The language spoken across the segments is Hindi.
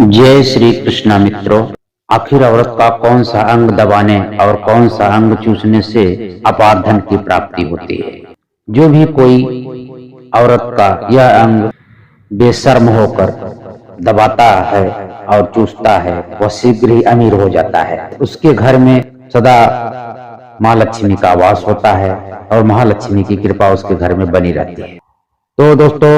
जय श्री कृष्णा मित्रों। आखिर औरत का कौन सा अंग दबाने और कौन सा अंग चूसने से अपार धन की प्राप्ति होती है। जो भी कोई औरत का यह अंग बेशर्म होकर दबाता है और चूसता है वह शीघ्र ही अमीर हो जाता है। उसके घर में सदा माँ लक्ष्मी का वास होता है और महालक्ष्मी की कृपा उसके घर में बनी रहती है। तो दोस्तों,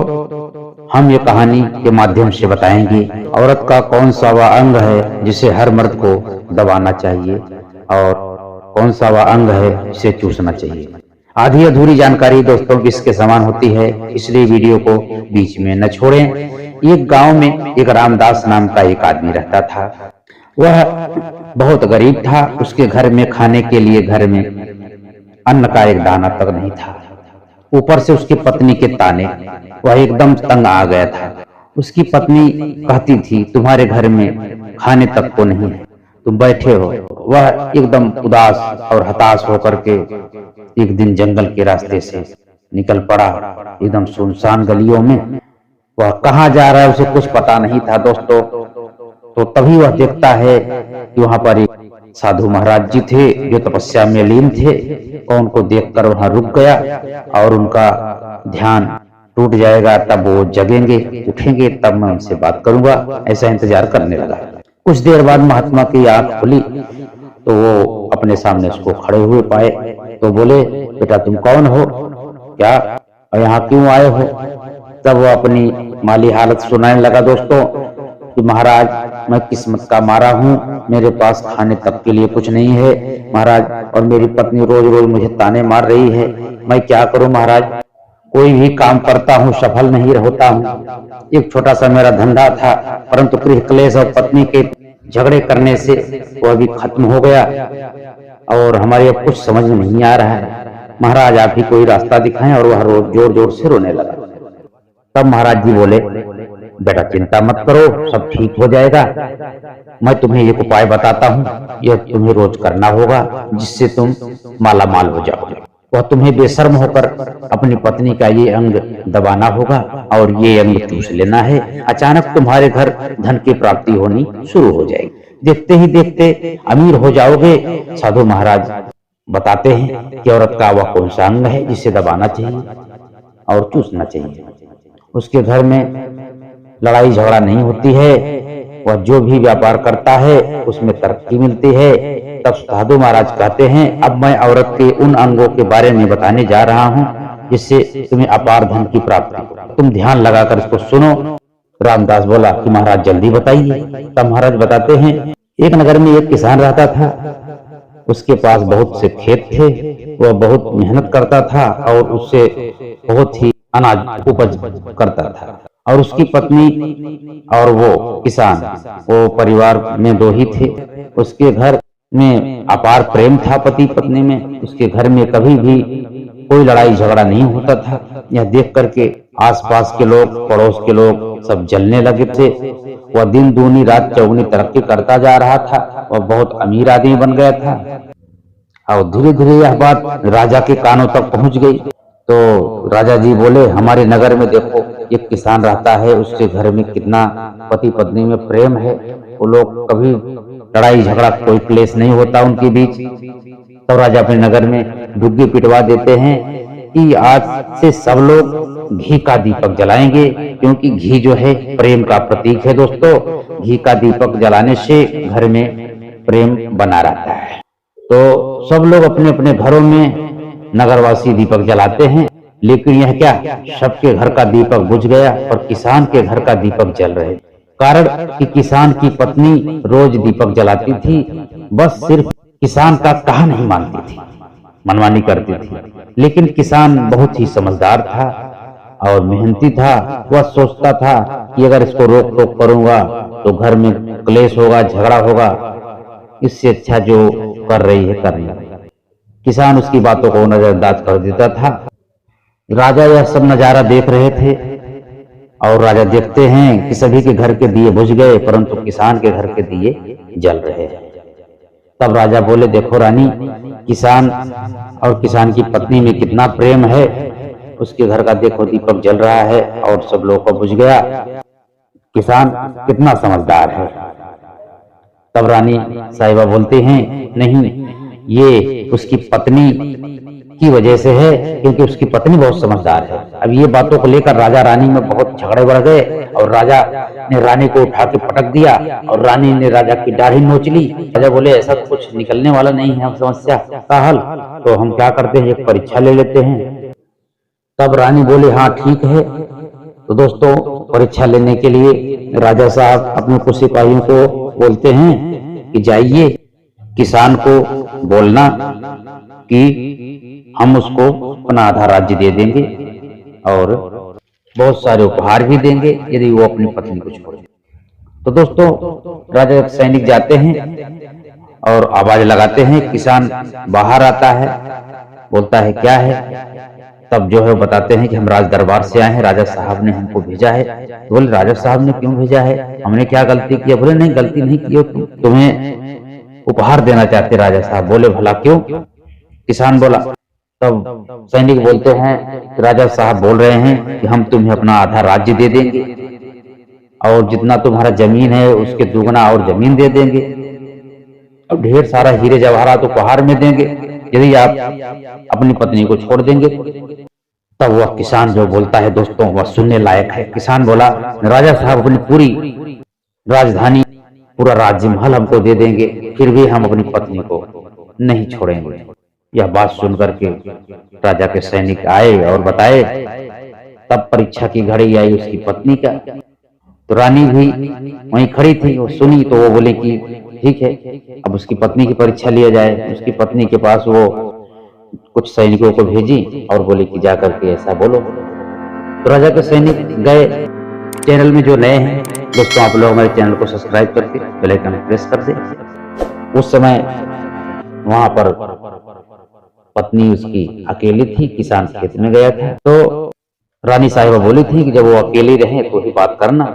हम ये कहानी के माध्यम से बताएंगे औरत का कौन सा वह अंग है जिसे हर मर्द को दबाना चाहिए और कौन सा वह अंग है जिसे चूसना चाहिए। आधी अधूरी जानकारी दोस्तों किसके समान होती है, इसलिए वीडियो को बीच में न छोड़ें। एक गांव में एक रामदास नाम का एक आदमी रहता था। वह बहुत गरीब था। उसके घर में खाने के लिए घर में अन्न का एक दाना तक नहीं था। ऊपर से उसकी पत्नी के ताने, वह एकदम तंग आ गया था। उसकी पत्नी कहती थी, तुम्हारे घर में खाने तक को नहीं है, तुम बैठे हो। वह एकदम उदास और हताश होकर के एक दिन जंगल के रास्ते से निकल पड़ा। एकदम सुनसान गलियों में वह कहाँ जा रहा है उसे कुछ पता नहीं था दोस्तों। तो तभी वह देखता है कि वहां पर एक साधु महाराज जी थे जो तपस्या में लीन थे। और उनको देखकर वहां रुक गया और उनका ध्यान टूट जाएगा, तब वो जगेंगे, उठेंगे, तब मैं उनसे बात करूंगा, ऐसा इंतजार करने लगा। कुछ देर बाद महात्मा की आंख खुली तो वो अपने सामने उसको खड़े हुए पाए। तो बोले, बेटा तुम कौन हो, क्या और यहाँ क्यों आए हो। तब वो अपनी माली हालत सुनाने लगा दोस्तों कि महाराज, मैं किस्मत का मारा हूँ, मेरे पास खाने तक के लिए कुछ नहीं है महाराज, और मेरी पत्नी रोज रोज मुझे ताने मार रही है। मैं क्या करूं महाराज, कोई भी काम करता हूँ सफल नहीं होता हूँ। एक छोटा सा मेरा धंधा था, परंतु गृह क्लेश और पत्नी के झगड़े करने से वह भी खत्म हो गया और हमारे अब कुछ समझ में नहीं आ रहा है। महाराज आप ही कोई रास्ता दिखाएं। और वह जोर जोर से रोने लगा। तब महाराज जी बोले, बेटा चिंता मत करो, सब ठीक हो जाएगा। मैं तुम्हें एक उपाय बताता हूँ, यह तुम्हें रोज करना होगा, जिससे तुम माला माल हो जाओगे। वह तुम्हें बेशर्म होकर अपनी पत्नी का ये अंग दबाना होगा और ये अंग चूस लेना है। अचानक तुम्हारे घर धन की प्राप्ति होनी शुरू हो जाएगी, देखते ही देखते अमीर हो जाओगे। साधु महाराज बताते हैं कि औरत का वह कौन सा अंग है जिसे दबाना चाहिए और चूसना चाहिए। उसके घर में लड़ाई झगड़ा नहीं होती है, वह जो भी व्यापार करता है उसमें तरक्की मिलती है। तब साधु महाराज कहते हैं, अब मैं औरत के उन अंगों के बारे में बताने जा रहा हूँ जिससे तुम्हें अपार धन की प्राप्ति हो। तुम ध्यान लगाकर इसको सुनो। रामदास बोला कि महाराज जल्दी बताइए। तब महाराज बताते हैं, एक नगर में एक किसान रहता था। उसके पास बहुत से खेत थे। वह बहुत मेहनत करता था और उससे बहुत ही अनाज उपज करता था। और उसकी पत्नी और वो किसान, वो परिवार में दो ही थे। उसके घर में अपार प्रेम था पति पत्नी में। उसके घर में कभी भी कोई लड़ाई झगड़ा नहीं होता था। यह देख करके आसपास के लोग, पड़ोस के लोग सब जलने लगे थे। वह दिन दूनी रात चौगुनी तरक्की करता जा रहा था। वह बहुत अमीर आदमी बन गया था और धीरे धीरे यह बात राजा के कानों तक पहुंच गई। तो राजा जी बोले, हमारे नगर में देखो एक किसान रहता है, उसके घर में कितना पति पत्नी में प्रेम है। वो लोग कभी लड़ाई झगड़ा, कोई क्लेश नहीं होता उनके बीच। तो राजा अपने नगर में डुग्गी पिटवा देते हैं कि आज से सब लोग घी का दीपक जलाएंगे, क्योंकि घी जो है प्रेम का प्रतीक है दोस्तों। घी का दीपक जलाने से घर में प्रेम बना रहता है। तो सब लोग अपने अपने घरों में नगरवासी दीपक जलाते हैं। लेकिन यह क्या, सबके घर का दीपक बुझ गया और किसान के घर का दीपक जल रहे। कारण कि किसान की पत्नी रोज दीपक जलाती थी, बस सिर्फ किसान का कहा नहीं मानती थी, मनमानी करती थी। लेकिन किसान बहुत ही समझदार था और मेहनती था। वह सोचता था कि अगर इसको रोक टोक करूंगा तो घर में क्लेश होगा, झगड़ा होगा, इससे अच्छा जो कर रही है करना। किसान उसकी बातों को नजरअंदाज कर देता था। राजा यह सब नजारा देख रहे थे और राजा देखते हैं कि सभी के घर के दिए बुझ गए, परंतु किसान के घर के दिए जल रहे हैं। तब राजा बोले, देखो रानी, किसान और किसान की पत्नी में कितना प्रेम है। उसके घर का देखो दीपक जल रहा है और सब लोगों को बुझ गया। किसान कितना समझदार है। तब रानी साहिबा बोलते हैं, नहीं, ये उसकी पत्नी की वजह से है, क्योंकि उसकी पत्नी बहुत समझदार है। अब ये बातों को लेकर राजा रानी में बहुत झगड़े बढ़ गए और राजा ने रानी को उठा के पटक दिया और रानी ने राजा की दाढ़ी नोच ली। राजा बोले, ऐसा कुछ निकलने वाला नहीं है हम समस्या का हल, तो हम क्या करते हैं, एक परीक्षा ले लेते हैं। तब रानी बोले, हाँ ठीक है। तो दोस्तों, परीक्षा लेने के लिए राजा साहब अपने कुछ सिपाहियों को बोलते हैं कि जाइए, किसान को बोलना कि हम उसको अपना आधा राज्य दे देंगे और बहुत सारे उपहार भी देंगे यदि वो अपनी पत्नी को छोड़ दे। तो दोस्तों, राजा सैनिक जाते हैं और आवाज लगाते हैं। किसान बाहर आता है, बोलता है, क्या है? तब जो है वो बताते हैं कि हम राज दरबार से आए हैं, राजा साहब ने हमको भेजा है। तो बोले, राजा साहब ने क्यों भेजा है, हमने क्या गलती की? बोले, नहीं, गलती नहीं की हो, तुम्हें उपहार देना चाहते राजा साहब। बोले, भला क्यों? किसान बोला। तब सैनिक बोलते हैं, राजा साहब बोल रहे हैं कि हम तुम्हें अपना आधा राज्य दे देंगे और जितना तुम्हारा जमीन है उसके दुगना और जमीन दे देंगे और ढेर सारा हीरे जवाहरात उपहार में देंगे यदि आप अपनी पत्नी को छोड़ देंगे। तब वह किसान जो बोलता है दोस्तों, वह सुनने लायक है। किसान बोला, राजा साहब अपनी पूरी राजधानी, पूरा राज्य महल हमको दे देंगे, फिर भी हम अपनी पत्नी को नहीं छोड़ेंगे। यह बात सुनकर के राजा के सैनिक आए और बताए। तब परीक्षा की घड़ी आई उसकी पत्नी का। तो रानी भी वहीं खड़ी थी, वो सुनी तो वो बोले कि ठीक है, अब उसकी पत्नी की परीक्षा लिया जाए। उसकी पत्नी के पास वो कुछ सैनिकों को भेजी और बोले कि जाकर के ऐसा बोलो। तो राजा के सैनिक गए। चैनल में जो नए हैं दोस्तों, आप लोग हमारे चैनल को सब्सक्राइब करके बेल आइकन प्रेस कर दें। उस समय वहां पर पत्नी उसकी अकेली थी, किसान खेत में गया था। तो रानी साहिबा बोली थी कि जब वो अकेली रहे तो ही बात करना।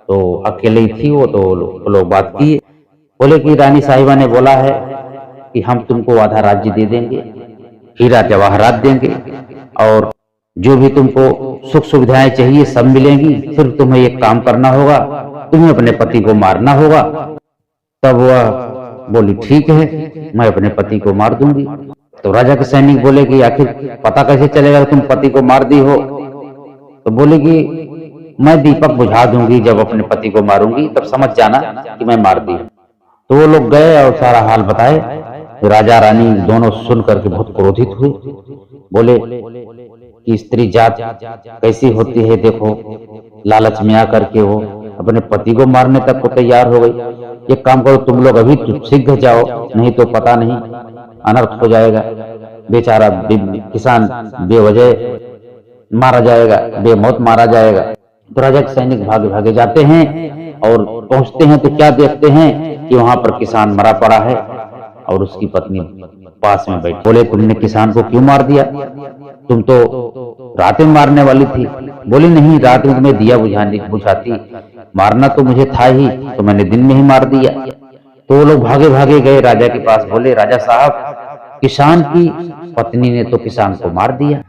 तो अकेली थी वो, तो लोग बात किए। बोले कि रानी साहिबा ने बोला है कि हम तुमको आधा राज्य दे देंगे, हीरा जवाहरात देंगे और जो भी तुमको सुख सुविधाएं चाहिए सब मिलेंगी, सिर्फ तुम्हें एक काम करना होगा, तुम्हें अपने पति को मारना होगा। तब वह बोली, ठीक है, मैं अपने पति को मार दूंगी। तो राजा के सैनिक बोले कि आखिर पता कैसे चलेगा तुम पति को मार दी हो? तो बोले कि मैं दीपक बुझा दूंगी, जब अपने पति को मारूंगी तब समझ जाना कि मैं मार दी। तो वो लोग गए और सारा हाल बताए। तो राजा रानी दोनों सुन करके बहुत क्रोधित हुए। बोले कि स्त्री जात कैसी होती है, देखो लालच में आकर के वो अपने पति को मारने तक को तैयार हो गई। एक काम करो, तुम लोग अभी शीघ्र जाओ, नहीं तो पता नहीं अनर्थ हो जाएगा, बेचारा किसान बेवजह मारा जाएगा, बेमौत मारा जाएगा। तो राजा के सैनिक भागे भागे जाते हैं और पहुंचते हैं तो क्या देखते हैं कि वहां पर किसान मरा पड़ा है और उसकी पत्नी पास में बैठी। बोले, तुमने किसान को क्यों मार दिया? तुम तो रात में मारने वाली थी। बोली, नहीं, रात में तुम्हें दिया बुझाती, मारना तो मुझे था ही, तो मैंने दिन में ही मार दिया। तो वो लोग भागे भागे गए राजा के पास। बोले, राजा साहब, किसान की पत्नी ने तो किसान को मार दिया।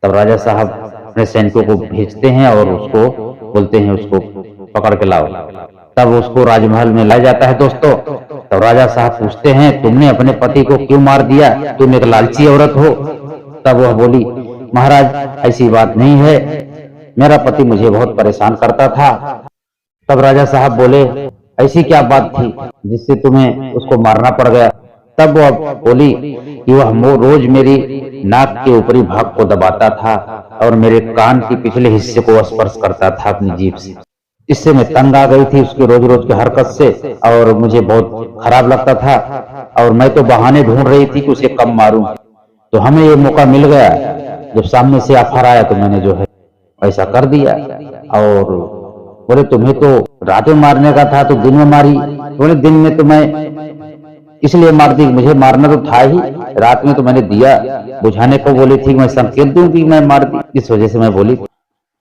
तब राजा साहब अपने सैनिकों को भेजते हैं और उसको बोलते हैं, उसको पकड़ के लाओ। तब उसको राजमहल में लाया जाता है दोस्तों। तब राजा साहब पूछते हैं, तुमने अपने पति को क्यों मार दिया? तुम एक लालची औरत हो। तब वह बोली, महाराज, ऐसी बात नहीं है, मेरा पति मुझे बहुत परेशान करता था। तब राजा साहब बोले, ऐसी क्या बात थी जिससे तुम्हें उसको मारना पड़ गया? तब वह बोली कि वह रोज मेरी नाक के ऊपरी भाग को दबाता था और मेरे कान के पिछले हिस्से को स्पर्श करता था अपनी जीभ से। इससे मैं तंग आ गई थी उसकी रोज रोज की हरकत से और मुझे बहुत खराब लगता था और मैं तो बहाने ढूंढ रही थी कि उसे कब मारूं। तो हमें ये मौका मिल गया, जब सामने से ऑफर आया तो मैंने जो है ऐसा कर दिया। और बोले, तुम्हें तो रात में मारने का था तो दिन में मारी। बोले, दिन में तो मैं इसलिए मार दी, मुझे मारना तो था ही, रात में तो मैंने दिया बुझाने को बोली थी, मैं संकेत दूं कि मैं मार दी, इस वजह से मैं बोली।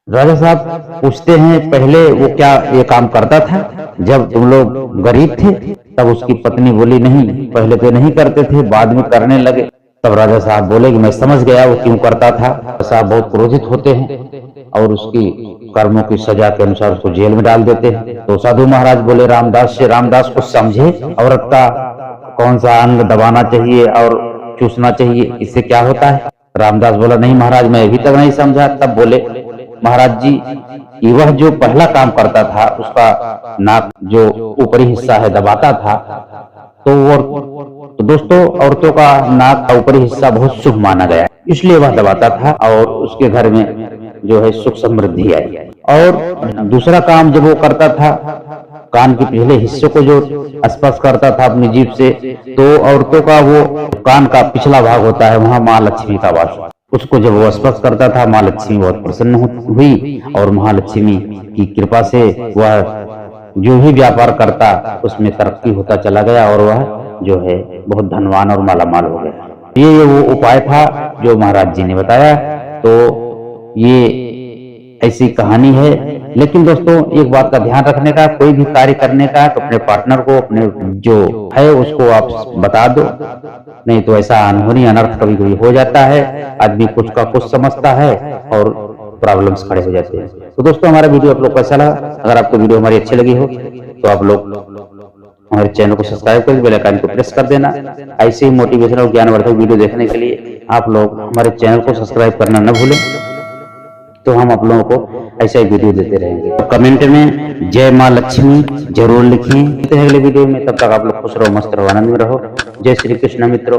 राजा साहब पूछते हैं, पहले वो क्या ये काम करता था जब तुम लोग गरीब थे? तब उसकी पत्नी बोली, नहीं, पहले तो नहीं करते थे, बाद में करने लगे। तब राजा साहब बोले कि मैं समझ गया वो क्यों करता था। साहब बहुत क्रोधित होते हैं और उसकी कर्मों की सजा के अनुसार उसको जेल में डाल देते हैं। तो साधु महाराज बोले रामदास से, रामदास कुछ समझे, औरत का कौन सा अंग दबाना चाहिए और चूसना चाहिए, इससे क्या होता है? रामदास बोला नहीं महाराज, मैं अभी तक नहीं समझा। तब बोले महाराज जी, ये वह जो पहला काम करता था, उसका नाक जो ऊपरी हिस्सा है दबाता था, तो दोस्तों औरतों का नाक का ऊपरी हिस्सा बहुत शुभ माना गया, इसलिए वह दबाता था और उसके घर में जो है सुख समृद्धि आई। और दूसरा काम जब वो करता था, कान के पिछले हिस्से को जो स्पर्श करता था अपनी जीभ से, तो औरतों का वो कान का पिछला भाग होता है, वहां माँ लक्ष्मी का वास, उसको जब वो स्पर्श करता था माँ लक्ष्मी बहुत प्रसन्न हुई और महालक्ष्मी की कृपा से वह जो भी व्यापार करता उसमें तरक्की होता चला गया और वह जो है बहुत धनवान और मालामाल हो गया। ये वो उपाय था जो महाराज जी ने बताया। तो ये ऐसी कहानी है। लेकिन दोस्तों एक बात का ध्यान रखने का, कोई भी कार्य करने का तो अपने पार्टनर को, अपने जो है उसको आप बता दो, नहीं तो ऐसा अनहोनी अनर्थ कभी कभी हो जाता है। आदमी कुछ का कुछ समझता है और प्रॉब्लम्स खड़े हो जाते हैं। तो दोस्तों हमारा वीडियो आप लोग कैसा लगा? अगर आपको वीडियो हमारी अच्छी लगी हो तो आप लोग हमारे चैनल को सब्सक्राइब कर बेल आइकन को प्रेस कर देना। ऐसे ही मोटिवेशनल और ज्ञानवर्धक वीडियो देखने के लिए आप लोग हमारे चैनल को सब्सक्राइब करना न भूलें, तो हम आप लोगों को ऐसा ही वीडियो देते रहेंगे। तो कमेंट में जय माँ लक्ष्मी जरूर लिखें। अगले वीडियो में, तब तक आप लोग खुश रहो, मस्त रहो, आनंद में रहो। जय श्री कृष्ण मित्रों।